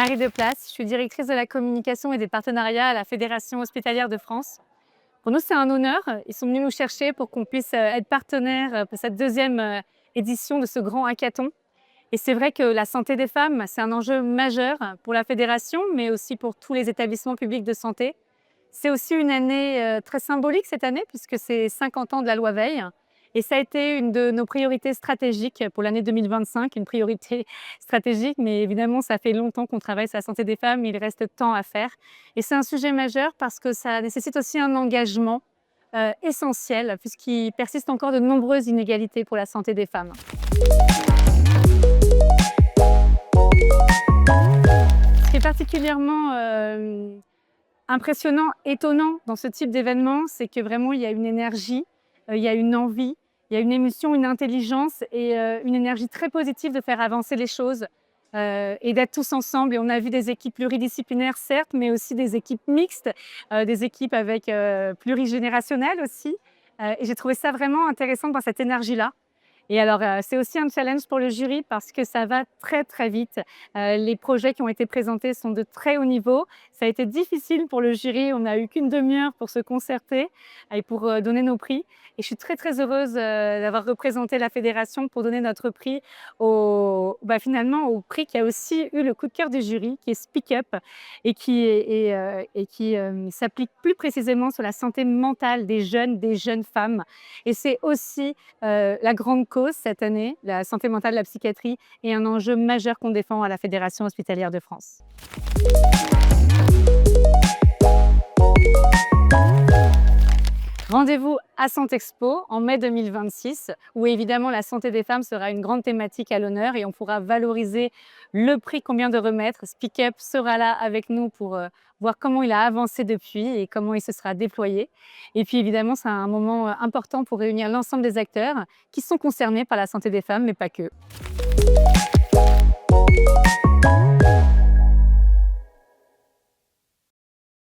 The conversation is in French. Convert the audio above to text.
Marie Deplace, je suis directrice de la communication et des partenariats à la Fédération hospitalière de France. Pour nous, c'est un honneur. Ils sont venus nous chercher pour qu'on puisse être partenaire pour cette deuxième édition de ce grand hackathon. Et c'est vrai que la santé des femmes, c'est un enjeu majeur pour la fédération, mais aussi pour tous les établissements publics de santé. C'est aussi une année très symbolique cette année, puisque c'est 50 ans de la loi Veil. Et ça a été une de nos priorités stratégiques pour l'année 2025, une priorité stratégique, mais évidemment, ça fait longtemps qu'on travaille sur la santé des femmes, il reste tant à faire. Et c'est un sujet majeur parce que ça nécessite aussi un engagement essentiel, puisqu'il persiste encore de nombreuses inégalités pour la santé des femmes. Ce qui est particulièrement impressionnant, étonnant dans ce type d'événement, c'est que vraiment il y a une énergie, il y a une envie, il y a une émotion, une intelligence et une énergie très positive de faire avancer les choses et d'être tous ensemble. Et on a vu des équipes pluridisciplinaires, certes, mais aussi des équipes mixtes, des équipes avec plurigénérationnelles aussi. Et j'ai trouvé ça vraiment intéressant dans cette énergie-là. Et alors, c'est aussi un challenge pour le jury parce que ça va très, très vite. Les projets qui ont été présentés sont de très haut niveau. Ça a été difficile pour le jury. On n'a eu qu'une demi-heure pour se concerter et pour donner nos prix. Et je suis très, très heureuse d'avoir représenté la fédération pour donner notre prix finalement au prix qui a aussi eu le coup de cœur du jury, qui est Speak Up et qui s'applique plus précisément sur la santé mentale des jeunes femmes. Et c'est aussi la grande cause cette année, la santé mentale, la psychiatrie, est un enjeu majeur qu'on défend à la Fédération hospitalière de France. Rendez-vous à Santexpo en mai 2026, où évidemment la santé des femmes sera une grande thématique à l'honneur et on pourra valoriser le prix qu'on vient de remettre. Speak Up sera là avec nous pour voir comment il a avancé depuis et comment il se sera déployé. Et puis évidemment, c'est un moment important pour réunir l'ensemble des acteurs qui sont concernés par la santé des femmes, mais pas que.